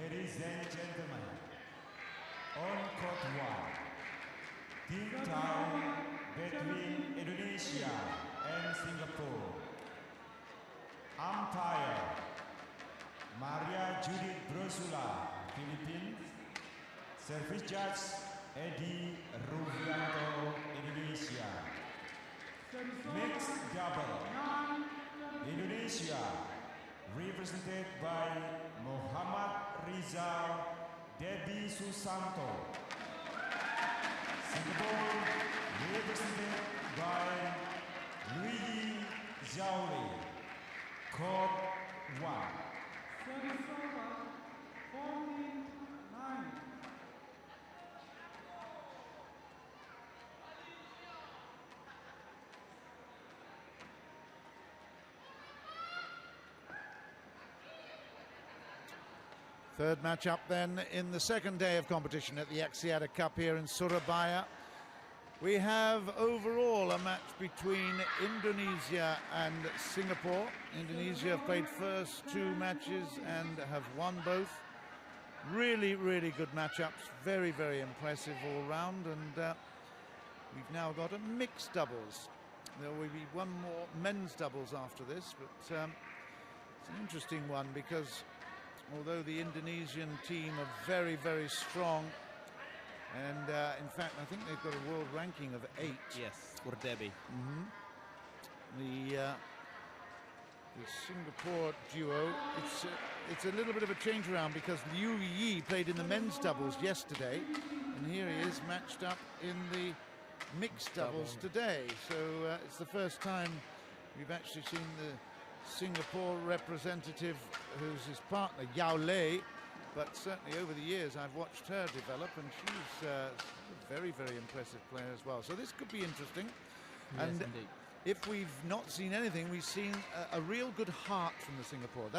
Ladies and gentlemen, on court one, team time between Indonesia and Singapore. Umpire, Maria Judith Brosula, Philippines. Service judge, M.Rijal, Indonesia. Mixed double, Indonesia, represented by M.Rijal, D.Susanto. Singapore, represented by M.Rijal. Court 1. Third match up then in the second day of competition at the Axiata Cup here in Surabaya. We have overall a match between Indonesia and Singapore. Indonesia have played first two matches and have won both. Really, really good matchups. Very, very impressive all round. And we've now got a mixed doubles. There will be one more men's doubles after this, but it's an interesting one because although the Indonesian team are very, very strong, and in fact, I think they've got a world ranking of 8. Yes, for Debby. The Singapore duo, it's a little bit of a change around because Liu Yi played in the men's doubles yesterday, and here he is matched up in the mixed doubles today. So it's the first time we've actually seen the Singapore representative, who's his partner, Yao Lei, but certainly over the years I've watched her develop, and she's a very, very impressive player as well. So this could be interesting. Yes, and indeed. If we've not seen anything, we've seen a real good heart from the Singapore.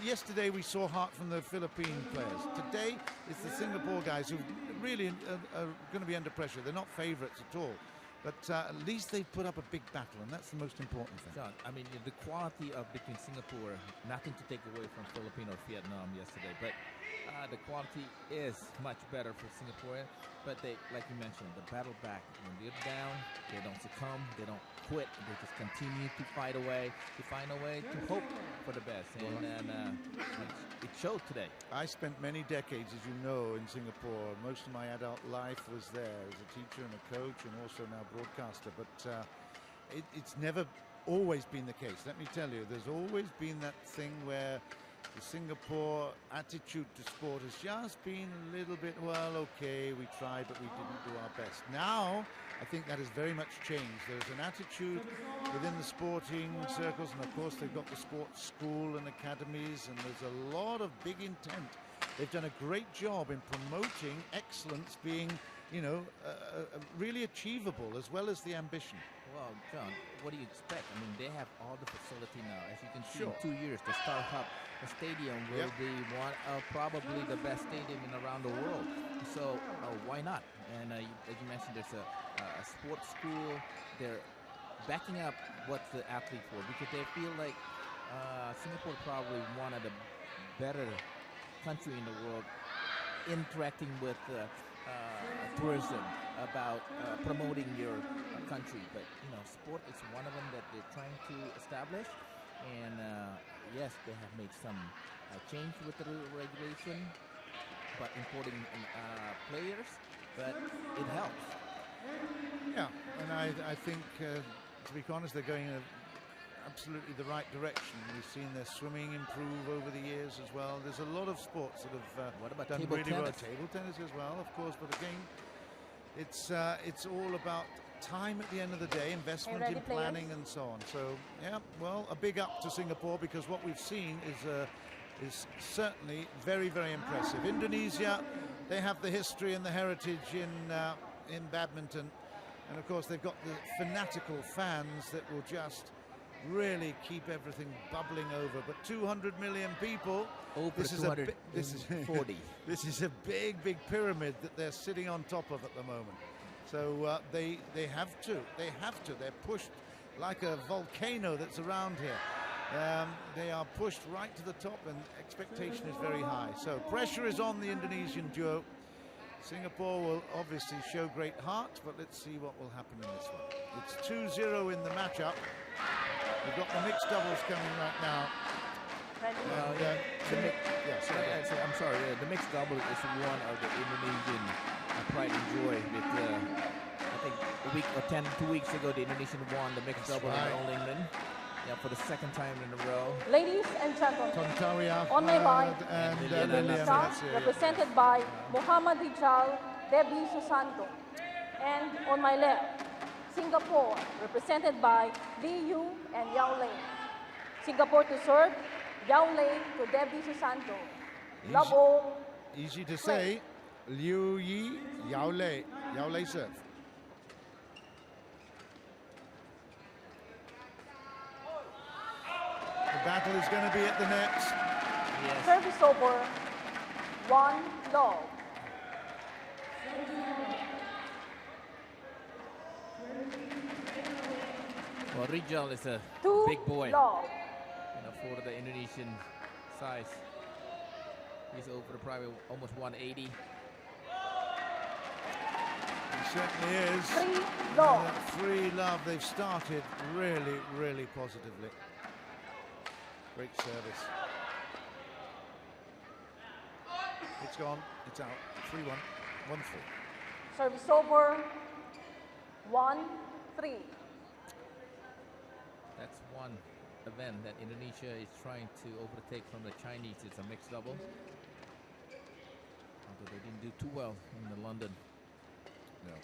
Yesterday we saw heart from the Philippine players. Today it's the Singapore guys who really are going to be under pressure. They're not favourites at all. But at least they've put up a big battle, and that's the most important thing. John, I mean, the quality of between Singapore, nothing to take away from Philippines or Vietnam yesterday, but the quality is much better for Singapore. But they, like you mentioned, the battle back. When they're down, they don't succumb, they don't quit. They just continue to find a way to hope for the best. And it showed today. I spent many decades, as you know, in Singapore. Most of my adult life was there as a teacher and a coach, and also now broadcaster. But it's never always been the case. Let me tell you, there's always been that thing where the Singapore attitude to sport has just been a little bit, well, okay, we tried, but we didn't do our best. Now, I think that has very much changed. There's an attitude within the sporting circles, and of course they've got the sports school and academies, and there's a lot of big intent. They've done a great job in promoting excellence being, you know, really achievable, as well as the ambition. Well, John, what do you expect? I mean, they have all the facility now. As you can see, Sure. in 2 years, the Star Hub, the stadium will Yep. be one of probably the best stadium in around the world. So why not? And as you mentioned, there's a sports school. They're backing up what the athlete for because they feel like Singapore probably one of the better country in the world interacting with tourism about promoting your country. But sport is one of them that they're trying to establish. And yes, they have made some change with the regulation, but importing players, but it helps. Yeah, and I think, to be honest, they're going in absolutely the right direction. We've seen their swimming improve over the years as well. There's a lot of sports that have What about done table really well. tennis? Table tennis as well, of course, but again, it's all about time at the end of the day, investment ready, in planning and so on. So, yeah, well, a big up to Singapore because what we've seen is certainly very, very impressive. Indonesia, they have the history and the heritage in badminton. And of course, they've got the fanatical fans that will just really keep everything bubbling over. But 200 million people. Over This is 240. This is a big, big pyramid that they're sitting on top of at the moment. So they have to. They're pushed like a volcano that's around here. They are pushed right to the top, and expectation is very high. So pressure is on the Indonesian duo. Singapore will obviously show great heart, but let's see what will happen in this one. It's 2-0 in the matchup. We've got the mixed doubles coming right now. I'm sorry. The mixed double is one of the Indonesian pride and joy. With I think a week or 2 weeks ago, the Indonesian won the mixed double in All England. Yeah, for the second time in a row. Ladies and gentlemen, Tontaria on my right, and Indonesia, represented by M.Rijal, D.Susanto. And on my left, Singapore, represented by Liu and Yao Lei. Singapore to serve, Yao Lei to D.Susanto. Love all. Easy to say. Liu Yi, Yao Lei. Yao Lei serve. The battle is going to be at the nets. Yes. Service over. 1 love. Well, Rijal is a 2 big boy. love. For the Indonesian size. He's over probably almost 180. He certainly is. 3 love. 3 love. They've started really, really positively. Great service. It's gone. It's out. 3-1. 1-3. Service over. 1-3. That's one event that Indonesia is trying to overtake from the Chinese. It's a mixed double. Although they didn't do too well in the London. No,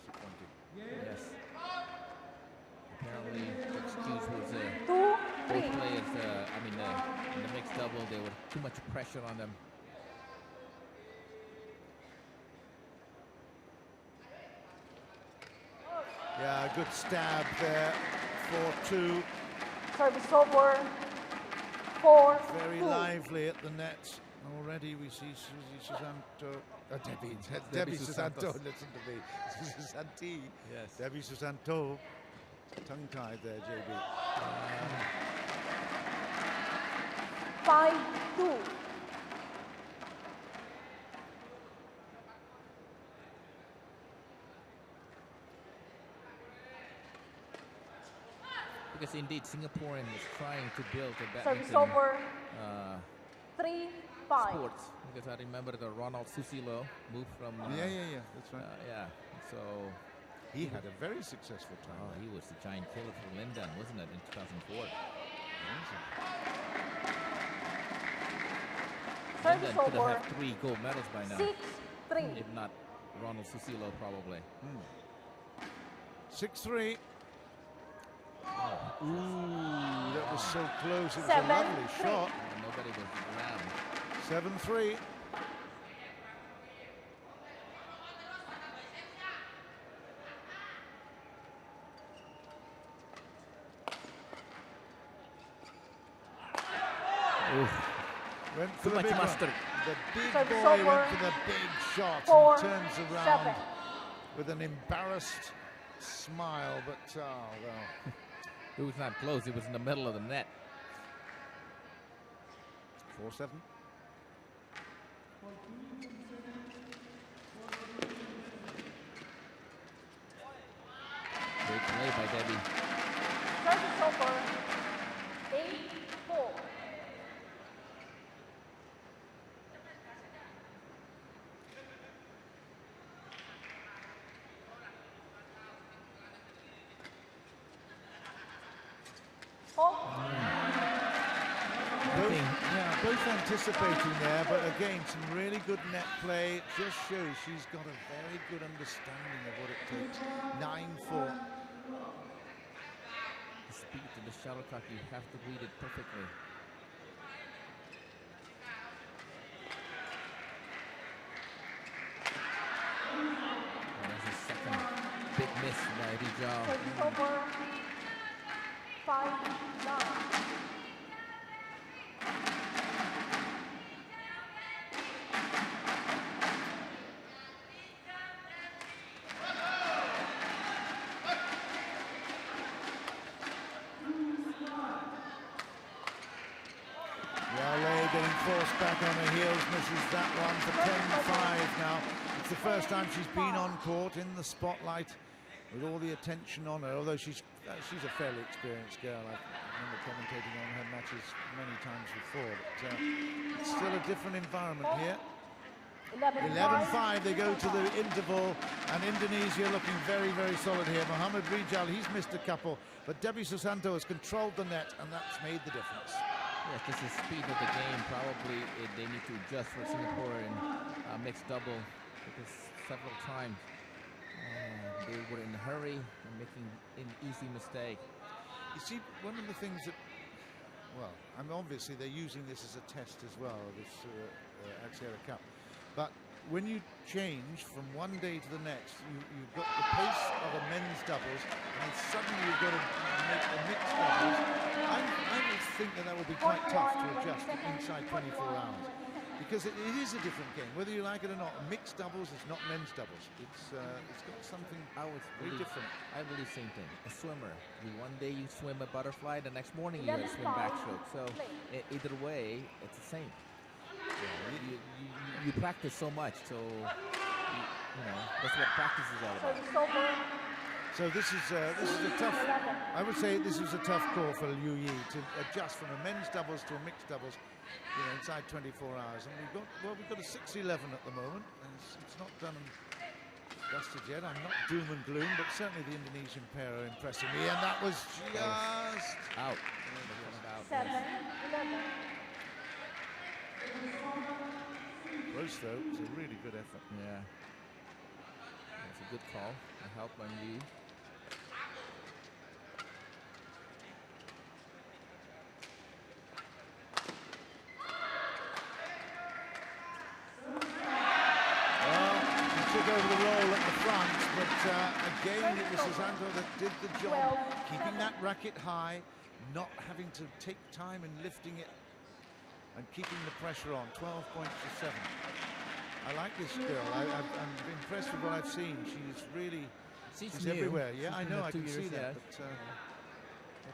disappointing. Yes. Apparently, the excuse was 2-3. both players, in the mixed double, there was too much pressure on them. Yeah, good stab there. 4-2. Service over. 4-2. Very lively at the net. Already we see Susanto. Debbie Susanto. Listen to me. Susanti. Yes. Debbie Susanto. Tongue-tied there, JB. 5-2. Because indeed, Singaporean is trying to build a Service badminton over. 3-5. sports. Because I remember the Ronald Susilo moved from. Yeah. That's right. Yeah. So. He had a very successful time. Oh, he was the giant killer for Lindan, wasn't it, in 2004? Service Lindan could over. have had 3 gold medals by now. 6-3. If not Ronald Susilo, probably. 6-3. Ooh, that was so close. It was a 7-3. lovely shot. Nobody was around. 7-3. Went for Too the much big one. mustard. The big Service boy over. went for the big shot 4, and turns around 7. with an embarrassed smile, but well. It was not close. It was in the middle of the net. 4-7. Great play by Debby. Service over. 8-4. Both anticipating there, but again, some really good net play. It just shows she's got a very good understanding of what it takes. 9-4. The speed to the shuttlecock, you have to read it perfectly. And that's his second big miss by Rijal. Service over. 5-9. Getting forced back on her heels, misses that one for 10-5 now. It's the first time she's been on court in the spotlight with all the attention on her, although she's a fairly experienced girl. I remember commentating on her matches many times before, but it's still a different environment here. 11-5, they go to the interval, and Indonesia looking very, very solid here. M.Rijal, he's missed a couple, but D.Susanto has controlled the net, and that's made the difference. Yes, this is speed of the game. Probably they need to adjust for Singapore in mixed double, because several times they were in a hurry and making an easy mistake. You see, one of the things that, well, I mean, obviously they're using this as a test as well, this Axiata Cup. But when you change from one day to the next, you've got the pace of a men's doubles, and then suddenly you've got to make a mixed doubles. I would think that would be quite tough to adjust inside 24 hours, because it is a different game, whether you like it or not. Mixed doubles is not men's doubles. It's got something very different. I believe the same thing. A swimmer, one day you swim a butterfly, the next morning you have to swim backstroke. So either way, it's the same. You practice so much, so you know that's what practice is all about. So this is a tough. I would say this is a tough call for Liu Yi to adjust from a men's doubles to a mixed doubles, inside 24 hours. And we've got a 6-11 at the moment, and it's not done and dusted yet. I'm not doom and gloom, but certainly the Indonesian pair are impressing me, and that was just out. 7-11. Close though. It's a really good effort. Yeah, it's a good call. A help on you. Over the roll at the front, but again it was Susanto that did the job, keeping that racket high, not having to take time in lifting it, and keeping the pressure on. 12 points to 7. I like this girl. I'm impressed with what I've seen. She's everywhere. Yeah, I know. I can see that. But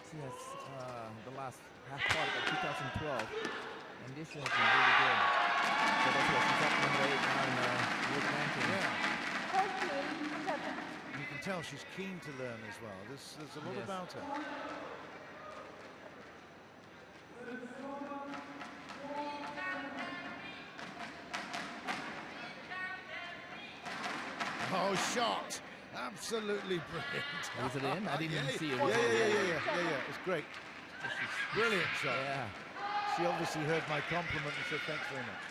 she has the last half part of 2012, and this year has been really good. So that's what she's up number 8 now in the world ranking. Yeah. You can tell she's keen to learn as well. There's a lot about her. Oh, shot! Absolutely brilliant. Was it in? I didn't even see it. Yeah. It's great. Brilliant shot. Yeah. She obviously heard my compliment and said thanks very much.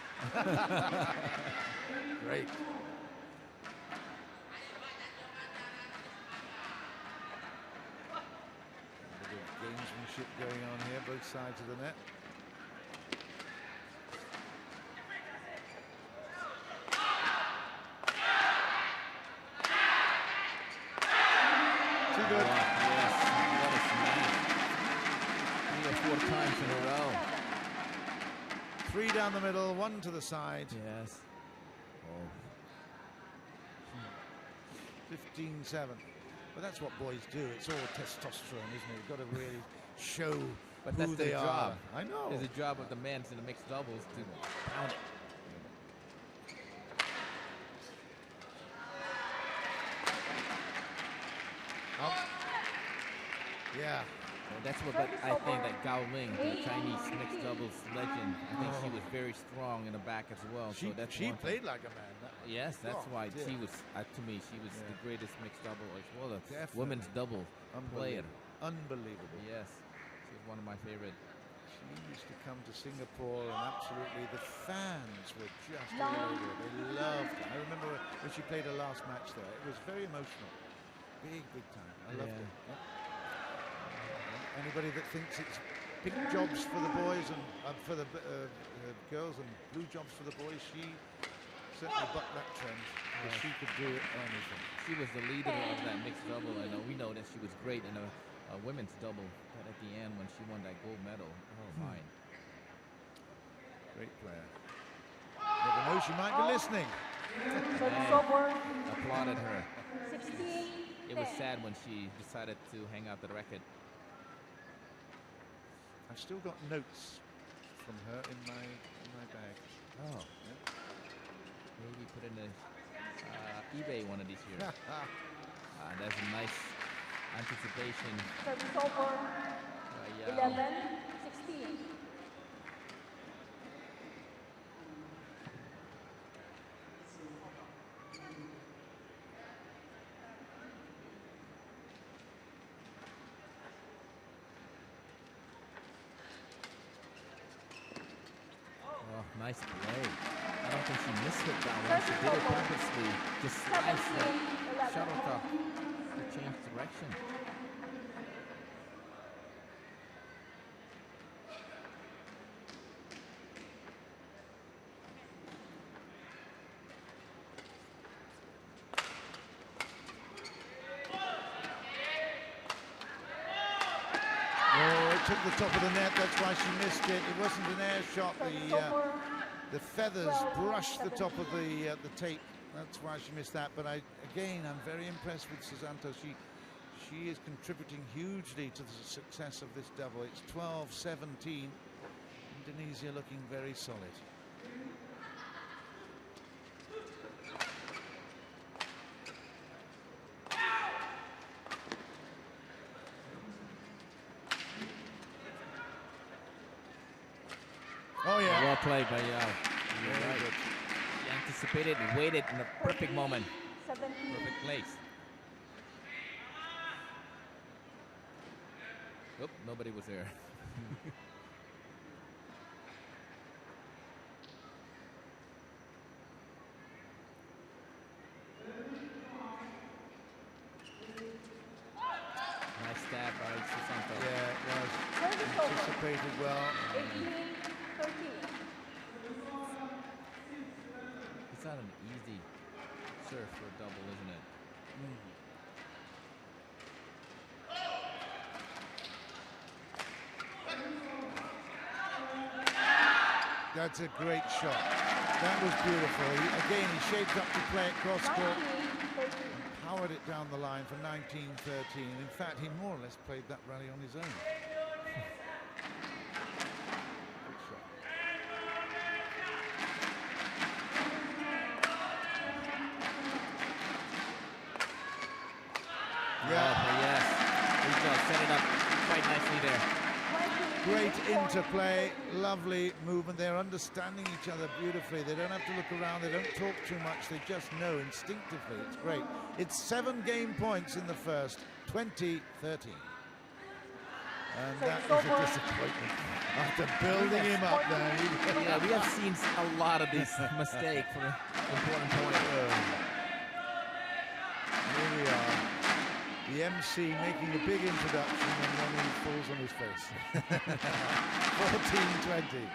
Great. A bit of gamesmanship going on here, both sides of the net. Too good. Yes, what a smash. 3 or 4 times in a row. 3 down the middle, 1 to the side. Yes. Oh. 15-7. But that's what boys do. It's all testosterone, isn't it? You've got to really show But who that's they their are. job. I know. It's the job of the men in the mixed doubles to pound it. Oh. Yeah. Well, that's what I think that Gao Ling, the Chinese mixed doubles legend, I think she was very strong in the back as well. She, so that's she one thing. played like a man. Yes, that's Oh, why dear. she was, to me, she was the greatest mixed double as well. A Definitely. women's double player. Unbelievable. Yes, she was one of my favorite. She used to come to Singapore, and absolutely the fans were just all over her. They loved her. I remember when she played her last match there. It was very emotional. Big time. I loved it. Yep. Anybody that thinks it's pink jobs for the boys and for the girls and blue jobs for the boys, she certainly bucked that trend. Because she could do anything. She was the leader of that mixed double. I know we know that she was great in a women's double, but at the end when she won that gold medal, fine. Great player. Never know, she might be listening. Applauded her. 16. It was sad when she decided to hang out the racket. I've still got notes from her in my bag. Oh. Yeah. Maybe put in the eBay one of these years. That's a nice anticipation. Service over. 11, 16. Nice play. I don't think she missed it that one. She did it purposely. Just sliced the shuttlecock to change direction. Oh, it took the top of the net. That's why she missed it. It wasn't an air shot. The feathers brushed the top of the tape. That's why she missed that. But I'm very impressed with Susanto. She is contributing hugely to the success of this double. It's 12-17. Indonesia looking very solid. Oh yeah. Well played by Yao. You're right. He anticipated and waited in the perfect moment. 17. Perfect place. Oop, nobody was there. Nice stab by Susanto. Yeah, it was anticipated well. 18, 13. It's not an easy serve for a double, isn't it? That's a great shot. That was beautiful. Again, he shaped up to play it cross court. 19, 13. Powered it down the line for 19-13. In fact, he more or less played that rally on his own. Good shot. Yes. Rijal set it up quite nicely there. Great interplay, lovely movement. They're understanding each other beautifully. They don't have to look around. They don't talk too much. They just know instinctively. It's great. It's 7 game points in the first, 20-13. And that is a disappointment. After building him up there. Yeah, we have seen a lot of these mistakes for an important point. Here we are. The MC making a big introduction and then he falls on his face. 14-20.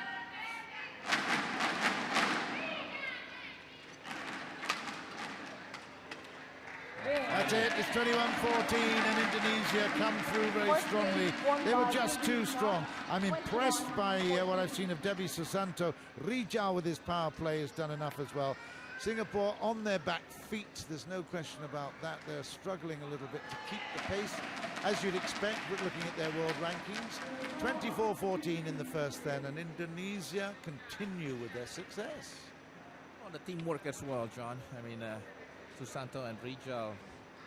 That's it. It's 21-14, and Indonesia come through very strongly. They were just too strong. I'm impressed by what I've seen of D.Susanto. M.Rijal with his power play has done enough as well. Singapore on their back feet, there's no question about that. They're struggling a little bit to keep the pace, as you'd expect, but looking at their world rankings. 24-14 in the first then, and Indonesia continue with their success. Well, the teamwork as well, John. I mean, Susanto and M.Rijal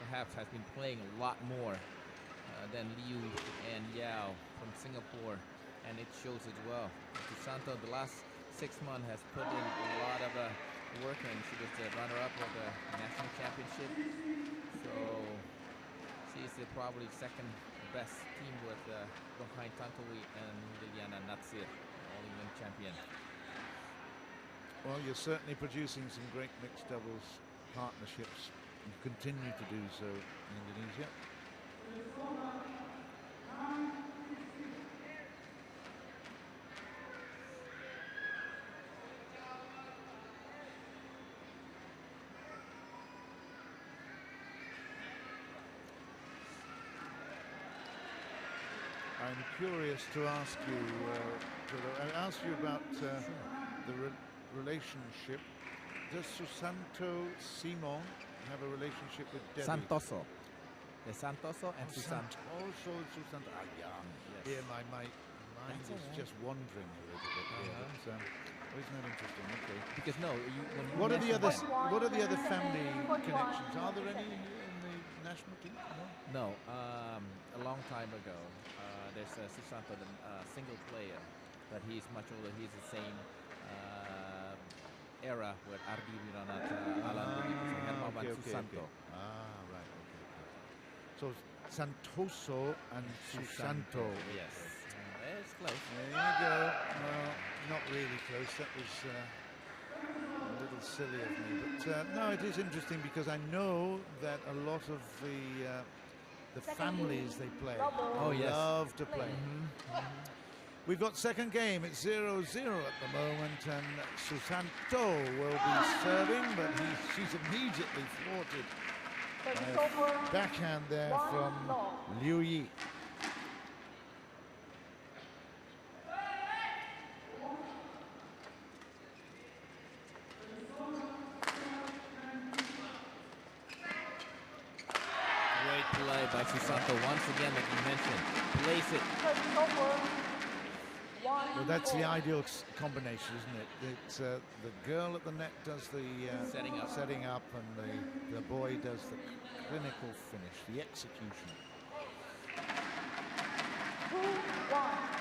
perhaps has been playing a lot more than Liu and Yao from Singapore, and it shows as well. Susanto, the last 6 months, has put in a lot of work, and she was the runner-up of the national championship. So she's probably second best team with behind Tantowi and Liliana Natsir, all-England champion. Well, you're certainly producing some great mixed doubles partnerships and continue to do so in Indonesia. I'm curious to ask you, I asked you about the relationship. Does Susanto Simon have a relationship with Debby? Santoso. The Santoso and Susanto. Susanto. Ah, yeah. Yes. Here my mind is just wandering a little bit here. But, isn't that interesting? Okay. Because no, What are the other family connections? Are there any in the national team? No. A long time ago, there's Susanto, the single player, but he's much older. He's the same era with Ardi Wiranata, Alan Hermawan Susanto. Ah, right. Okay. So Santoso and Susanto. Yes. It's close. There you go. Well, not really close. That was a little silly of me. But no, it is interesting because I know that a lot of the families they play love to play. We've got second game. It's 0-0 at the moment, and Susanto will be serving, but she's immediately thwarted by a backhand there from Liu Yi. Great play by Susanto. Once again, like you mentioned, place it. Well, that's the ideal combination, isn't it? It's the girl at the net does the setting up, and the boy does the clinical finish, the execution. 2-1.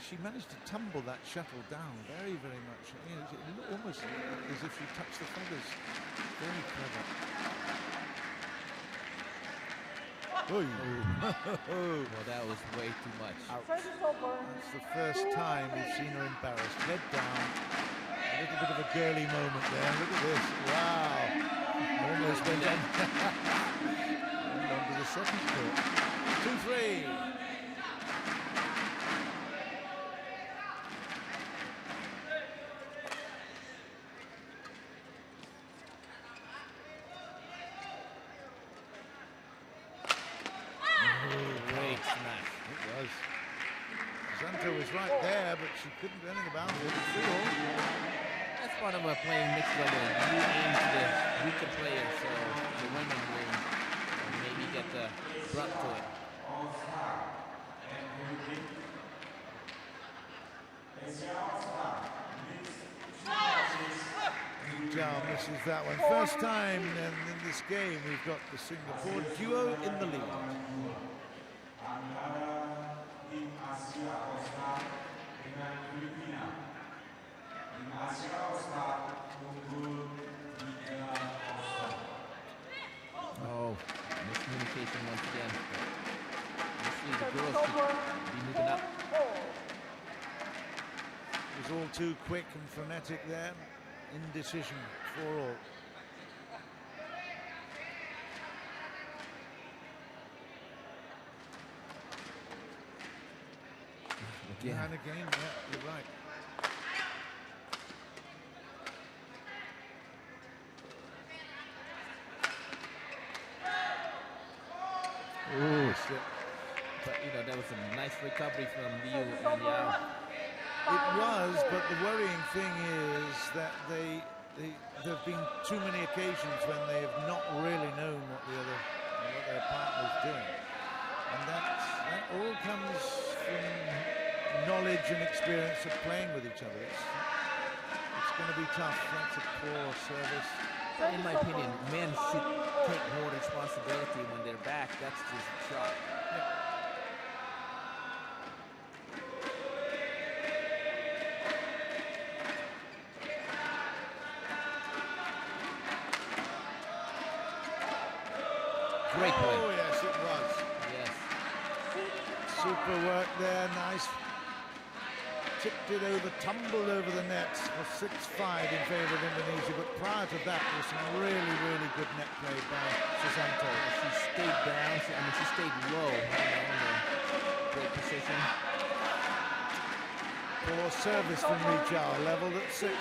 She managed to tumble that shuttle down very, very much. You know, it looked almost as if she touched the feathers. Very clever. Well, that was way too much. That's the first time we've seen her embarrassed. Head down. A little bit of a girly moment there. Look at this. Wow. Almost went on. Went on to the second court. 2-3. Susanto was right there, but she couldn't do anything about it. That's part of playing mixed double. You aim to the weaker player, so the women will maybe get the brunt to it. Rijal misses that one. First time in this game we've got the Singapore duo in the lead. Oh, miscommunication once again. Usually the girls should be moving up. It was all too quick and frenetic there. indecision for all. Again. And again, yeah, you're right. Ooh, shit. But that was a nice recovery from Liu and Yao. It was, but the worrying thing is that there have been too many occasions when they have not really known what their partner's doing, and that all comes from knowledge and experience of playing with each other. It's going to be tough. That's a poor service. But in my opinion, men should take more responsibility when they're back. That's just a shot. Great play. Oh, yes, it was. Yes. Super work there, nice. Tipped it over, tumbled over the nets for 6-5 in favour of Indonesia, but prior to that there was some really, really good net play by Susanto. She stayed down, she stayed low, in a great position. Poor service from M.Rijal, levelled at 6s.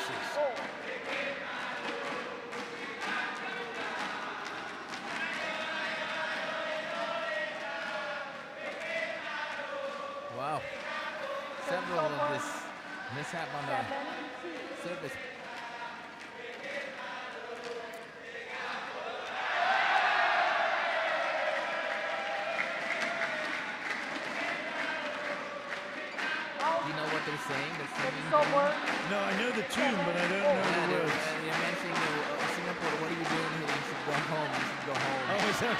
Wow. Several of this mishap on the service. Do you know what they're saying? They're singing. No, I know the tune, but I don't know the words. They're mentioning Singapore. What are you doing here? You should go home. You should go home. Oh, is that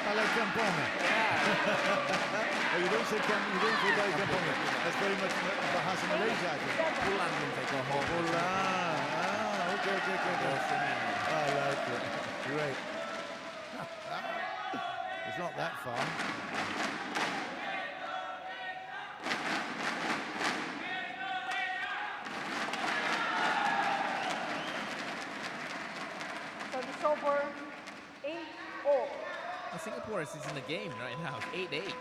I like Campona. Oh, you don't say Campona. That's very much Bahasa Malaysia, I think. Pulang means they go home. Pulang. Ah, okay. I like it. Great. It's not that far. Service over, 8-all. Singapore is in the game right now. It's 8-8.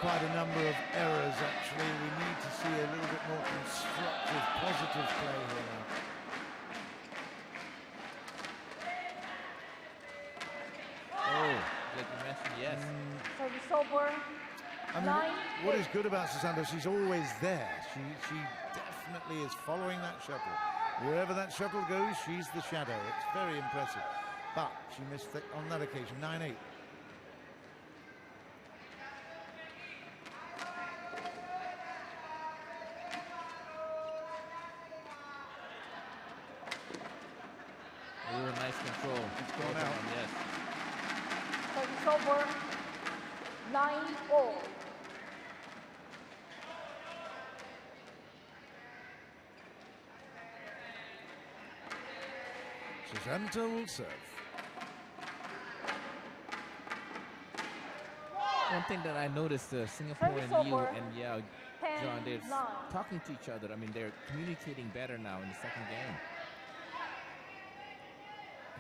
Quite a number of errors, actually. We need to see a little bit more constructive, positive play here now. Oh, like you mentioned, yes. Service over, I mean, what is good about Susanto, she's always there. She definitely is following that shuttle. Wherever that shuttle goes, she's the shadow. It's very impressive. But she missed it on that occasion, 9-8. Nice control. It's gone out. Yes. Service over, 9-all. Susanto will serve. One thing that I noticed, Singapore and Liu and Yao, John, they're talking to each other. I mean, they're communicating better now in the second game.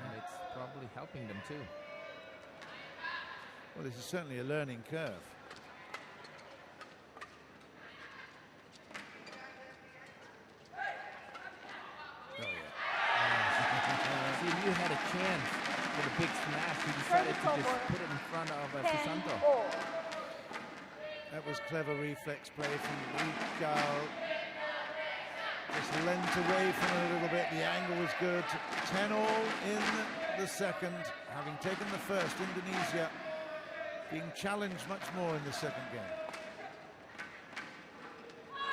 And it's probably helping them too. Well, this is certainly a learning curve. Oh, yeah. See, Liu had a chance for the big smash. He decided to just put it in front of Susanto. That was clever reflex play from M.Rijal. Just lent away from it a little bit. The angle was good. 10-all in the second. Having taken the first, Indonesia being challenged much more in the second game.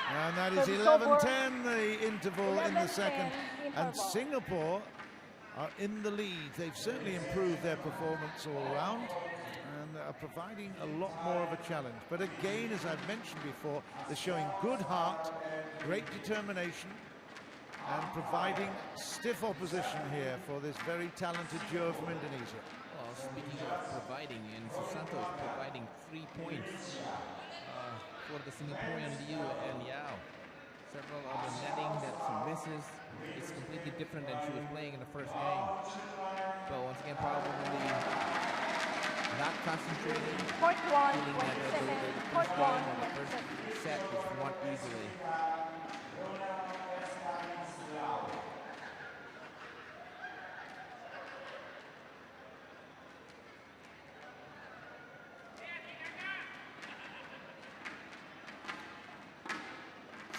And that is 11-10, the interval in the second. And Singapore are in the lead. They've certainly improved their performance all around and are providing a lot more of a challenge. But again, as I've mentioned before, they're showing good heart, great determination, and providing stiff opposition here for this very talented duo from Indonesia. Well, speaking of providing, and Susanto is providing 3 points for the Singaporean Liu and Yao. Several of the netting that she misses is completely different than she was playing in the first game. But once again, probably not concentrating. Court 1, Feeling that 20 the seconds. first Court game 1, or the first set was won easily.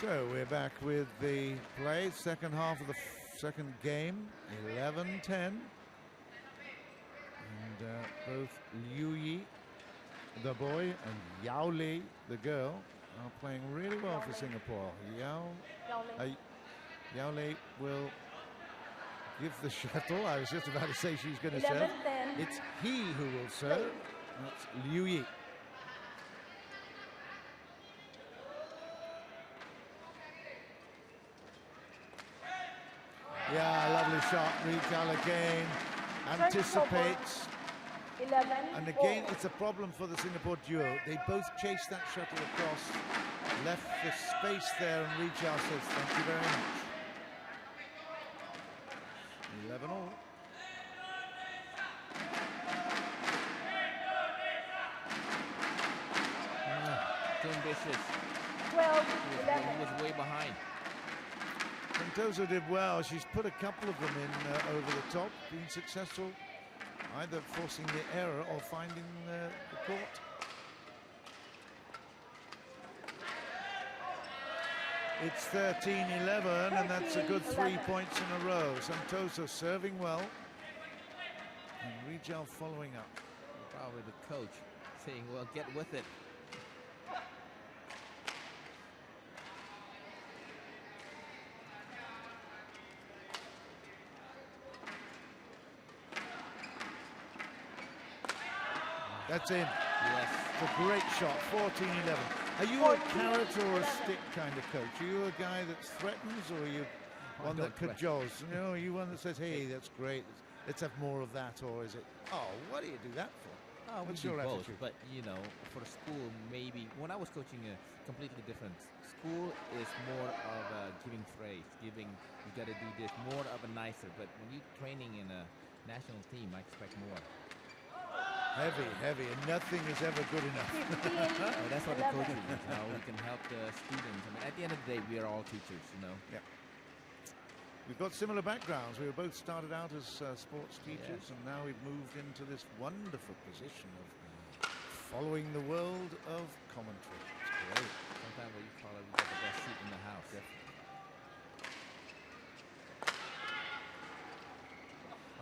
So we're back with the play, second half of the second game, 11-10. And both Liu Yi, the boy, and Yao Li, the girl, are playing really well for Singapore. Yao Lei. Yao Li will give the shuttle. I was just about to say she's going to serve. 11-10. It's he who will serve. That's Liu Yi. Yeah, lovely shot. Rijal again anticipates. 11. And again, it's a problem for the Singapore duo. They both chase that shuttle across, left the space there, and Rijal says, thank you very much. 11 all. Too ambitious. 12, He 11. was way behind. Santoso did well. She's put a couple of them in over the top, being successful, either forcing the error or finding the court. It's 13-11, and that's a good 3 points in a row. Santoso serving well, and Rijal following up. Probably the coach saying, well, get with it. That's in. Yes. It's a great shot, 14-11. Are you a carrot or a stick kind of coach? Are you a guy that threatens, or are you one that cajoles? You know, are you one that says, hey, that's great, let's have more of that, or is it, oh, what do you do that for? What's We do your both, attitude? but you know, for the school, maybe when I was coaching a completely different school is more of a giving phrase, giving, you got to do this, more of a nicer. But when you're training in a national team, I expect more. Heavy, heavy, and nothing is ever good enough. 15, Well, that's what the 11. coaching is. How we can help the students. I mean, at the end of the day, we are all teachers, you know. Yeah. We've got similar backgrounds. We were both started out as sports teachers, Yes. and now we've moved into this wonderful position of following the world of commentary. It's great. Sometimes what you call it, we got the best seat in the house.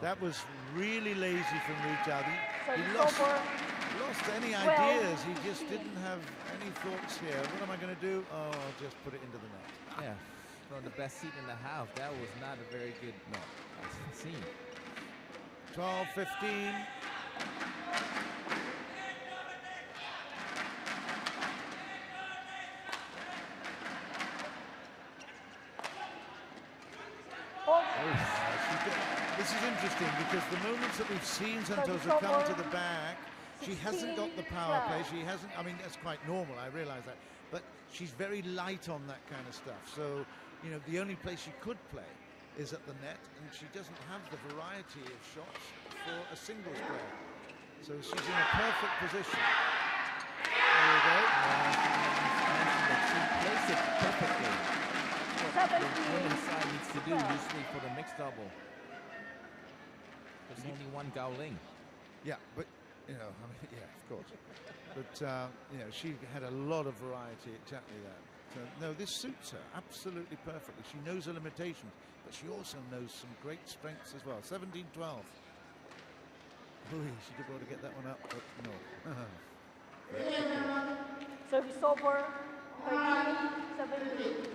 That was really lazy from Rijal. He Service lost, over. lost any 12, ideas. He just 15. didn't have any thoughts here. What am I going to do? Oh, I'll just put it into the net. Yeah, from the best seat in the house. That was not a very good scene. 12-15. This is interesting because the moments that we've seen Santoso come to the back, she hasn't got the power play. She hasn't, I mean, that's quite normal, I realize that. But she's very light on that kind of stuff. So, you know, the only place she could play is at the net, and she doesn't have the variety of shots for a singles player. So she's in a perfect position. There we go. She plays it perfectly. What the 17, women's side needs to do 12. usually for the mixed double. There's only one Gao Ling. Yeah, but, you know, I mean, yeah, of course. But, you know, she had a lot of variety, exactly that. So, no, this suits her absolutely perfectly. She knows her limitations, but she also knows some great strengths as well. 17-12. Ooh, she did well to get that one up, but no. Service over. 13-17.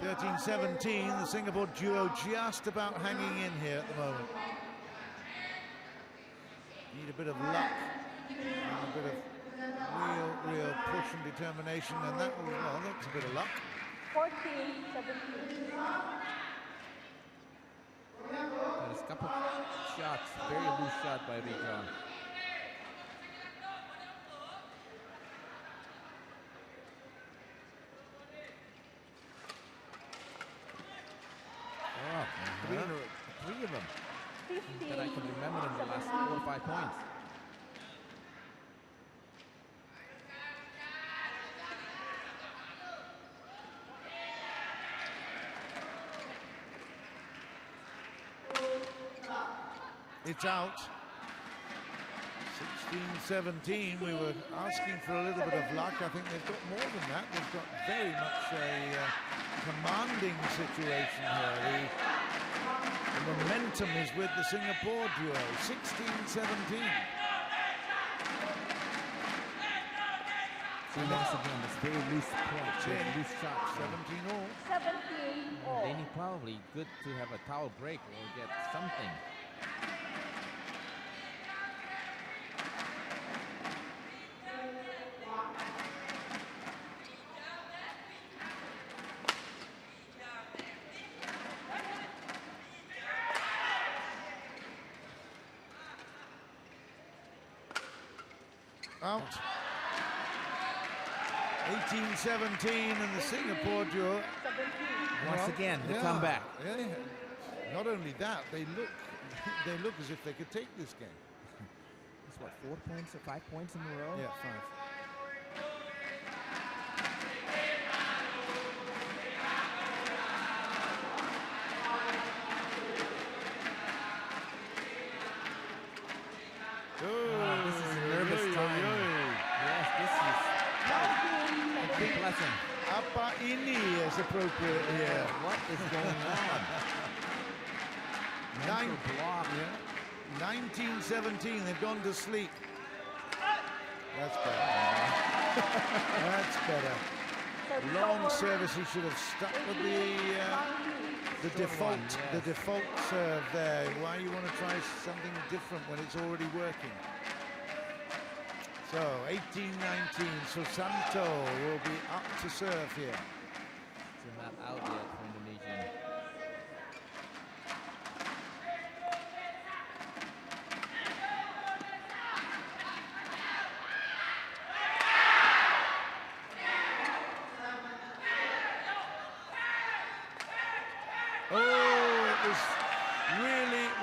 13-17, the Singapore duo just about hanging in here at the moment. Need a bit of luck and a bit of real push and determination, and that was, well, that's a bit of luck. 14-17. There's a couple of shots, very loose shot by Rijal. Oh, three of them that I can remember in the last 4 or 5 points. It's out. 16-17. We were asking for a little bit of luck. I think they've got more than that. They've got very much a commanding situation here. The momentum is with the Singapore duo. 16-17. So once again, it's very loose point, very loose shot. 17 all. 17 all. They need probably good to have a towel break or get something. Out. 18-17 and the Singapore duo. 17. Once again, the comeback. Yeah. Not only that, they look as if they could take this game. It's what, 4 points or 5 points in a row? Yeah, 5. This is a nervous time. Yes, this is a big blessing. Apa ini is appropriate here. What is going on? Nine, block. 19-17, they've gone to sleep. That's better. That's better. Long service, he should have stuck with the default, the default serve there. Why you want to try something different when it's already working? So 18-19, Susanto will be up to serve here. It's not out yet for Indonesia. Oh, it was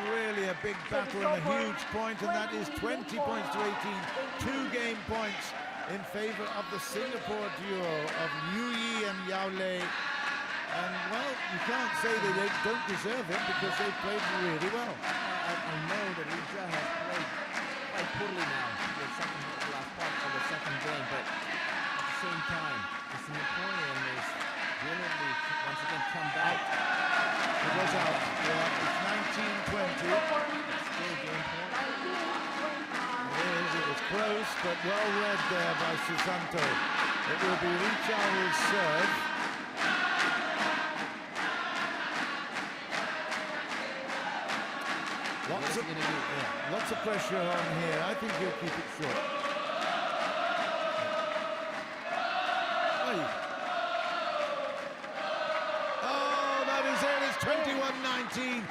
really a big battle and a huge point, and that is 20 points to 18. 2 game points in favor of the Singapore duo of Yui and Yao Lei. And, well, you can't say they don't deserve it because they played really well. I know that Rijal has played quite poorly now the last part of the second game, but at the same time, the Singaporean is really once again come back. It was out. Yeah, it's 19-20. Still game point. It was close, but well read there by Susanto. It will be Rijal's serve. Lots of pressure on here. I think he'll keep it short. Oh, that is it. It's 21-19.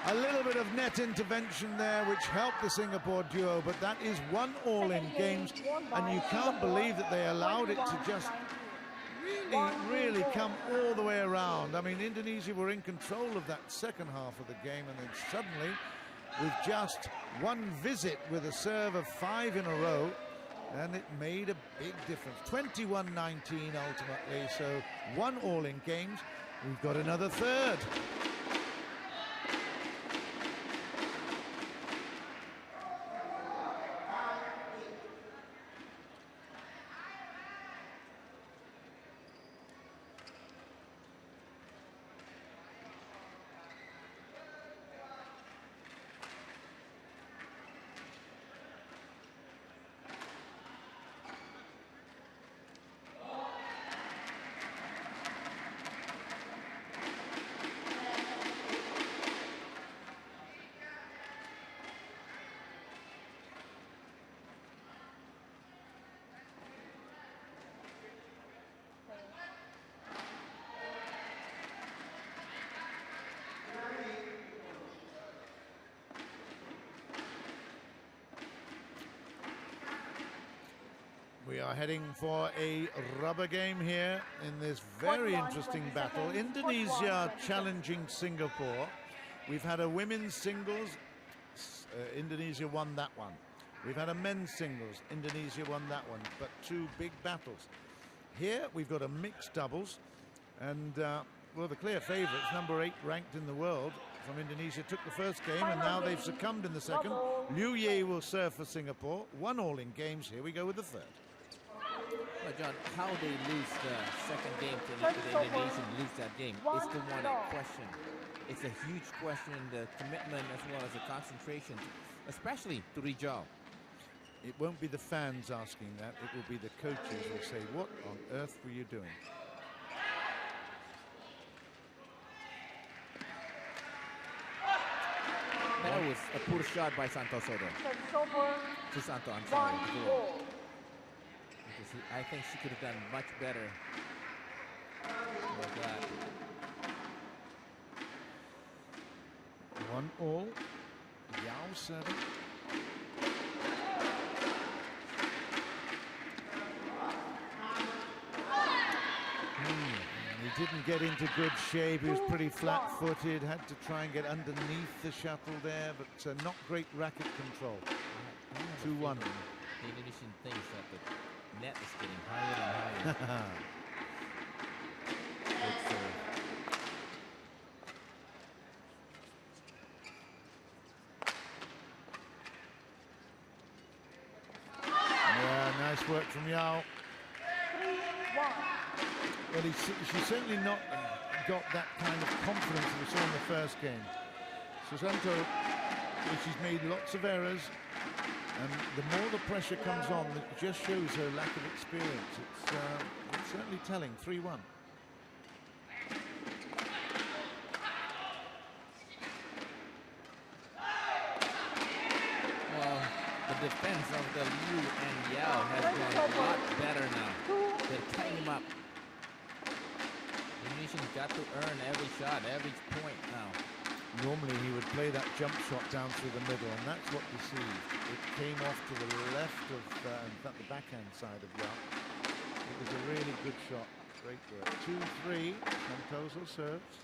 A little bit of net intervention there, which helped the Singapore duo, but that is 1-all in games, and you can't believe that they allowed it to just really come all the way around. I mean, Indonesia were in control of that second half of the game, and then suddenly, with just one visit with a serve of 5 in a row, and it made a big difference. 21-19 ultimately, so 1-all in games. We've got another third. We are heading for a rubber game here in this very interesting battle. Indonesia challenging Singapore. We've had a women's singles. Indonesia won that one. We've had a men's singles. Indonesia won that one. But two big battles. Here we've got a mixed doubles. And, well, the clear favourites, number 8 ranked in the world from Indonesia, took the first game, and now they've succumbed in the second. Liu Ye will serve for Singapore. 1-1 in games. Here we go with the third. Well, John, how they lose the second game to the Indonesians lose that game is the one in question. It's a huge question, the commitment as well as the concentration, especially to Rijal. It won't be the fans asking that. It will be the coaches who will say, what on earth were you doing? That was a poor shot by Santoso, though. Susanto, I'm sorry. Because I think she could have done much better with that. 1-1. Yao serving. He didn't get into good shape. He was pretty flat-footed. Had to try and get underneath the shuttle there, but not great racket control. 2-1. The Indonesian thinks that the net is getting higher and higher. Yeah, nice work from Yao. Well, she's certainly not got that kind of confidence that we saw in the first game. Susanto, she's made lots of errors, and the more the pressure comes on, it just shows her lack of experience. It's certainly telling. 3-1. Well, the defense of the Liu and Yao has gone a lot better now. They're tying him up. The Indonesians got to earn every shot, every point now. Normally he would play that jump shot down through the middle, and that's what deceived. It came off to the left of, in fact, the backhand side of Yao. It was a really good shot. Great work. 2-3. Santoso serves.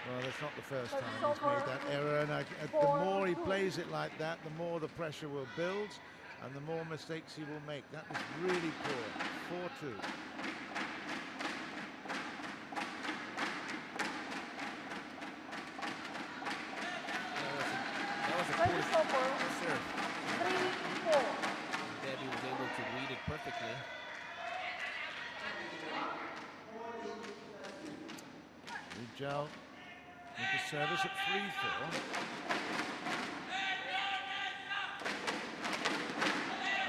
Well, that's not the first time he's made that error, and the more he plays it like that, the more the pressure will build, and the more mistakes he will make. That was really poor. 4-2. That was a poor serve. 3-4. Debby was able to read it perfectly. Rijal with the service at 3-4.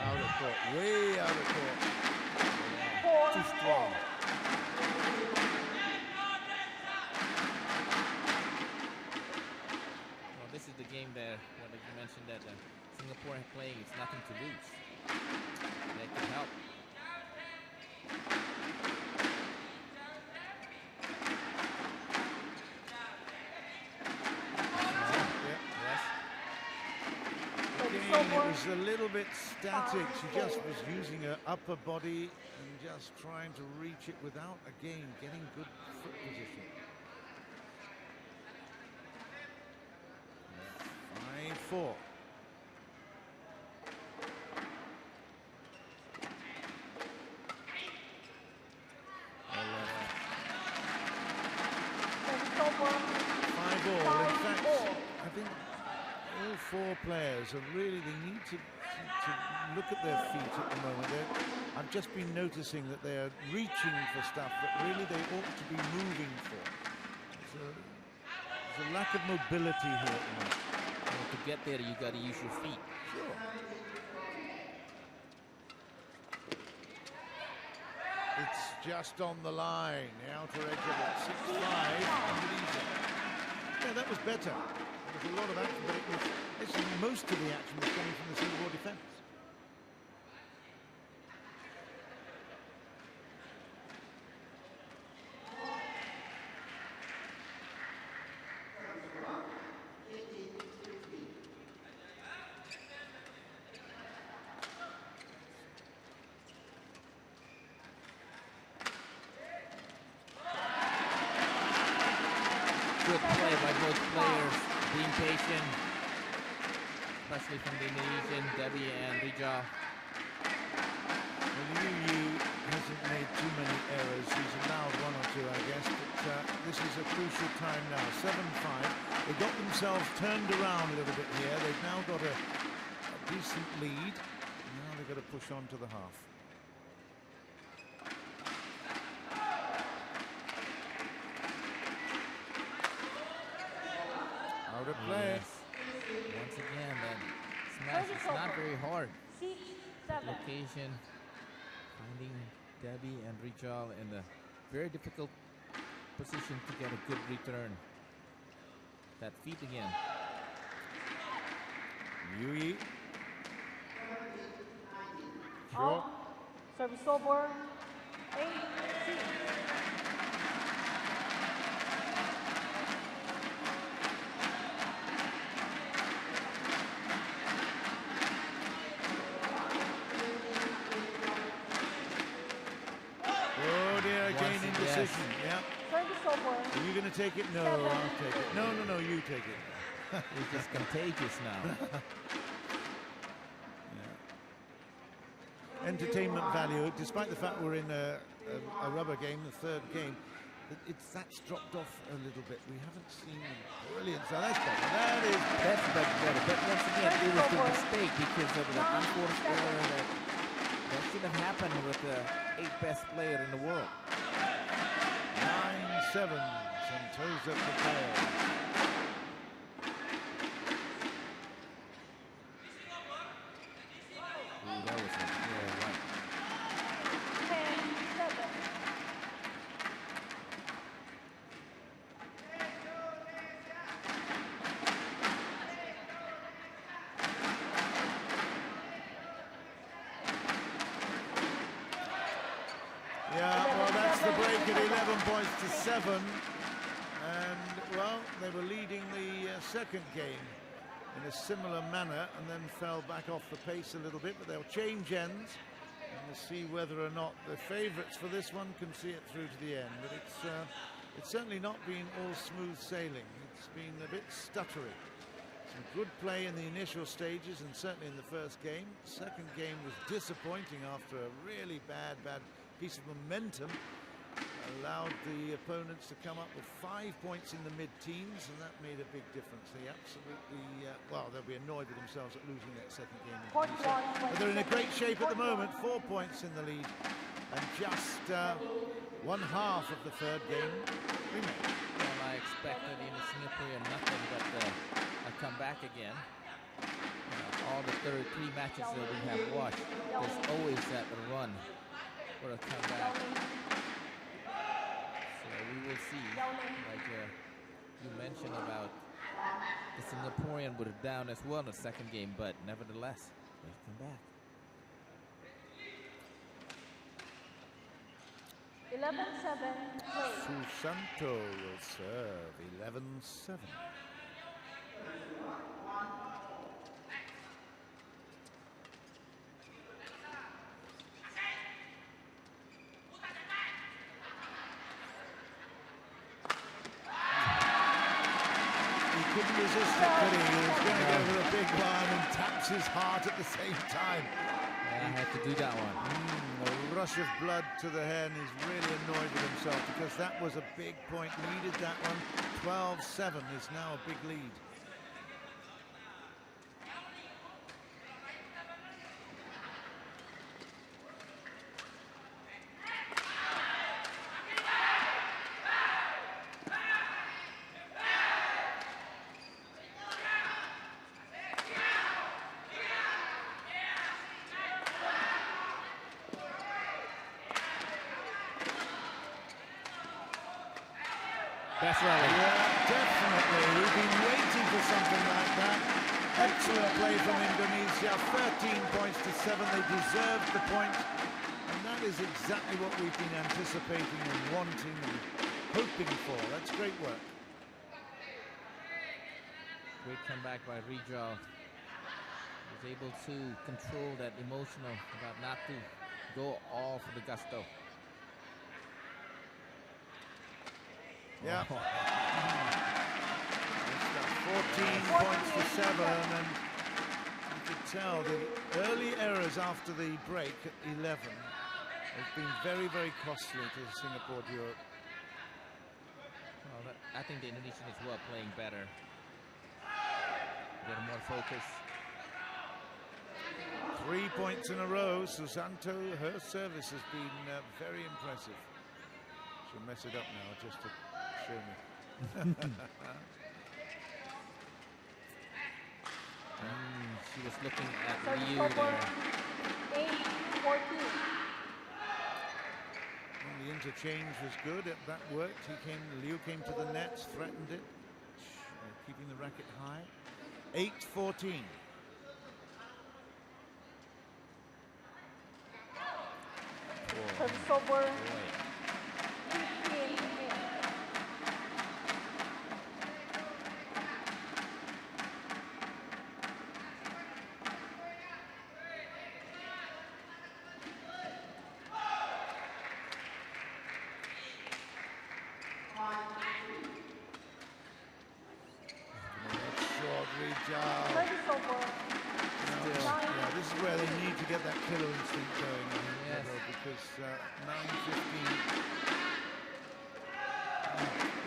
Out of court, way out of court. Too strong. Well, this is the game there, like you mentioned, that Singapore playing is nothing to lose. They can help. It was a little bit static. She just was using her upper body and just trying to reach it without, again, getting good foot position. 5-4. In fact, I think all four players are really, they need to look at their feet at the moment. I've just been noticing that they are reaching for stuff that really they ought to be moving for. There's a lack of mobility here at the moment. Well, to get there, you got to use your feet. Sure. It's just on the line. The outer edge of it. 6-5. Indonesia. Yeah, that was better. There was a lot of action, but it was, most of the action was coming from the Singapore defence. nicely from the Indonesian, Debby and Rijal. Well, Yu hasn't made too many errors. He's allowed one or two, I guess, but this is a crucial time now. 7-5. They got themselves turned around a little bit here. They've now got a decent lead. Now they've got to push on to the half. Out of play. Yes. Once again, that smash is not very hard. 6-7. Location, finding Debby and Rijal in a very difficult position to get a good return. That feet again. Yui. Out. Service over. 8-6. Oh dear, again Once again. indecision. Yeah. Service over. Are you going to take it? No, I'll take it. No, no, no, you take it. It's just contagious now. Entertainment value, despite the fact we're in a rubber game, the third game, that's dropped off a little bit. We haven't seen brilliant. So that's better. That is That's much better. But once again, it was a mistake because of the unforced error that should have happened with the 8th best player in the world. 9-7. Santosa prepared. Ooh, that was a right. 10-7. Yeah, well, that's the break at 11 points to 7. And, well, they were leading the second game in a similar manner and then fell back off the pace a little bit, but they'll change ends and we'll see whether or not the favourites for this one can see it through to the end. But it's certainly not been all smooth sailing. It's been a bit stuttery. Some good play in the initial stages and certainly in the first game. Second game was disappointing after a really bad piece of momentum. Allowed the opponents to come up with 5 points in the mid-teens, and that made a big difference. They absolutely, well, they'll be annoyed with themselves at losing that second game. But they're in a great shape at the moment, 4 points in the lead, and just 1/2 of the third game remaining. Well, I expected in Singapore nothing but a comeback again. All the 3 matches that we have watched, there's always that run for a comeback. We will see, like you mentioned about the Singaporean were down as well in the second game, but nevertheless, they come back. 11-7. Susanto will serve. 11-7. Couldn't resist it, could he? He was going to go for a big one and taps his heart at the same time. Yeah, I had to do that one. A rush of blood to the head. He's really annoyed with himself because that was a big point. Needed that one. 12-7 is now a big lead. Best rally. Yeah, definitely. We've been waiting for something like that. Excellent play from Indonesia. 13 points to 7. They deserved the point. And that is exactly what we've been anticipating and wanting and hoping for. That's great work. Great comeback by Rijal. Was able to control that emotional about not to go all for the gusto. Yeah. 14 points to 7, and could tell the early errors after the break at 11 have been very, very costly to the Singapore duo. Well, I think the Indonesian as well playing better. Get more focus. 3 points in a row. Susanto, her service has been very impressive. She'll mess it up now just to show me. She was looking at Service Liu over. there. 8-14. And the interchange was good. That worked. Liu came to the nets, threatened it, keeping the racket high. 8-14. Service over. 15-8. Short Rijal. Service over. Yeah, this is where they need to get that killer instinct going. Yes. Because 9-15.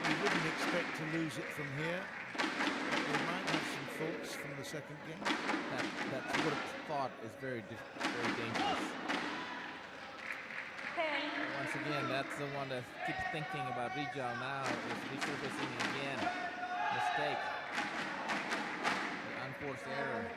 You wouldn't expect to lose it from here. They might have some faults from the second game. That sort of thought is very dangerous. 10. Once again, that's the one that keeps thinking about Rijal now. Is resurfacing again. Mistake. The unforced error.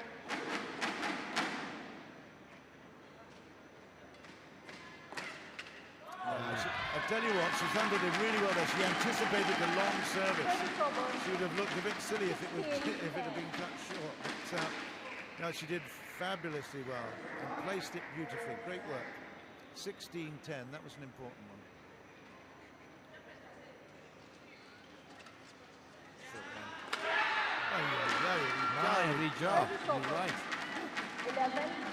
I tell you what, Susanto did really well there. She anticipated the long service. Service over. She would have looked a bit silly if it had been cut short. But no, she did fabulously well and placed it beautifully. Great work. 16-10. That was an important one. Rijal. You're right. 11-16.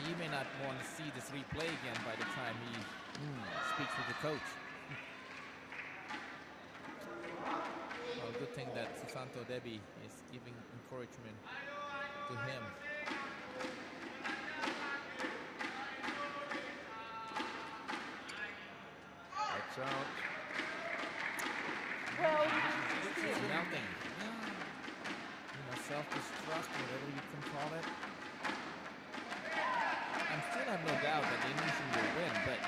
You may not want to see this replay again by the time he speaks with the coach. Well, good thing that Susanto Debby is giving encouragement to him. That's out. 12-16. Melting. Self-destruct, whatever you can call it. I still have no doubt that the Indonesian will win, but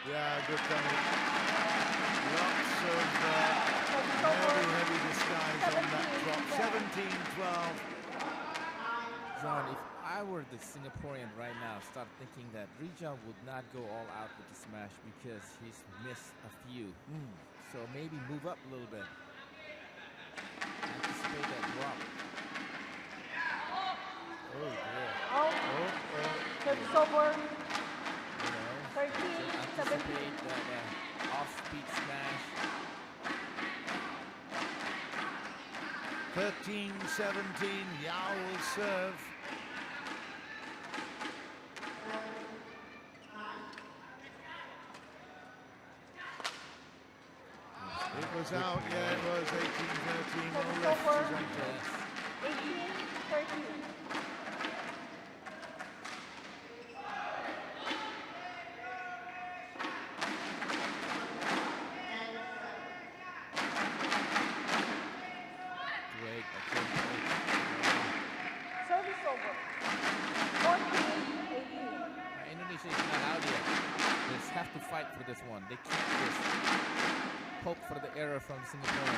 yeah, good coming. Lots of heavy disguise on that drop. 17-12. John, if I were the Singaporean right now, start thinking that Rijal would not go all out with the smash because he's missed a few. So maybe move up a little bit. Anticipate that drop. Oh, dear. Service over. 13-17. Anticipate that off-speed smash. 13-17. Yao will serve. It was out, yeah, it was 18-13. No left, Susanto. 18-13. Service over. 14-18. Indonesia is not out yet. They just have to fight for this one. They can't just hope for the error from Singapore.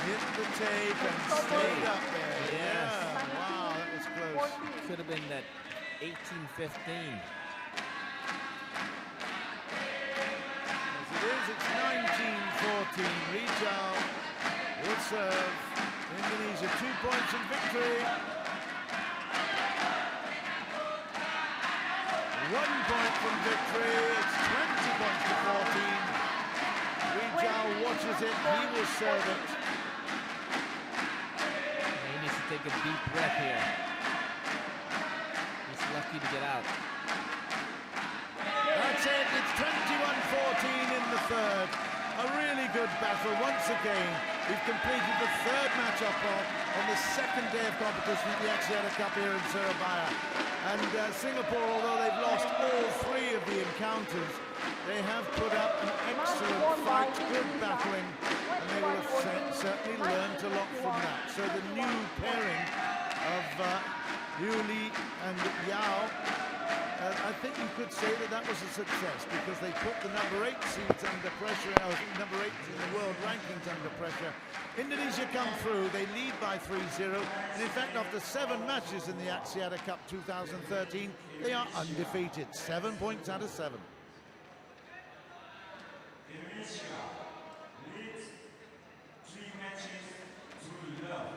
Hit the tape and stayed up there. Yes. Yeah, wow, that was close. Could have been that 18-15. As it is, it's 19-14. Rijal will serve. Indonesia 2 points in victory. 1 point from victory. It's 20 points to 14. Rijal watches it. He will serve it. take a deep breath here. He's lucky to get out. That's it. It's 21-14 in the third. A really good battle once again. We've completed the third match-up on the second day of competition at the Axiata Cup here in Surabaya. And Singapore, although they've lost all three of the encounters, they have put up an excellent fight, good battling, and they will have certainly learned a lot from that. So the new pairing of Yuli and Yao, I think you could say that was a success, because they put the number 8 seeds under pressure, number 8 in the world rankings under pressure. Indonesia come through, they lead by 3-0, and in fact after 7 matches in the Axiata Cup 2013, they are undefeated, 7 points out of 7. Indonesia leads 3 matches to love.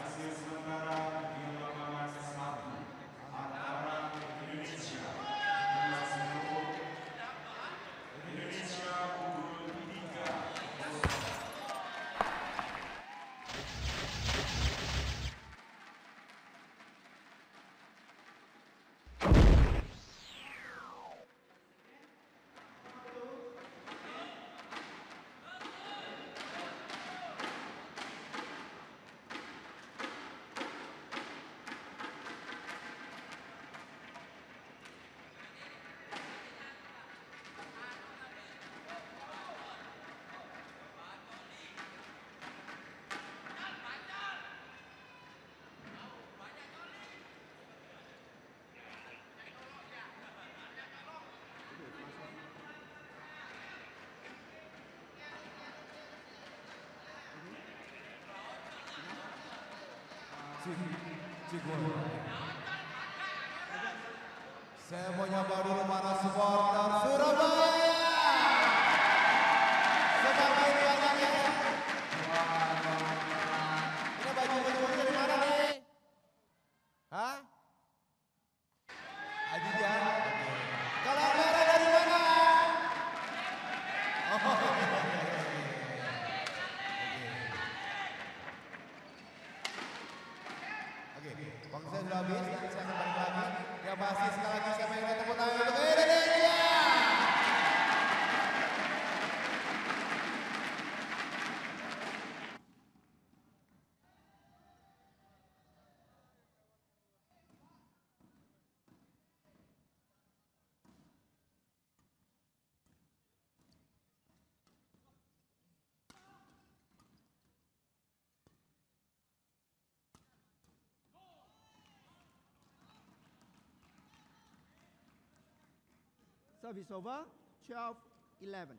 Hasil sementara di lapangan 1 antara Indonesia dan Singapura. Indonesia unggul 3-0. Saya mau nyapa dulu para supporter Surabaya. Semakin banyak ya. Ini baju-baju dari mana nih? Hah? Aji ya. Kalau merah dari mana? Oke, waktu saya sudah habis, nanti saya kembali lagi. Ya pasti sekali lagi saya ingin tepuk tangan untuk Indonesia. Service over, 12-11.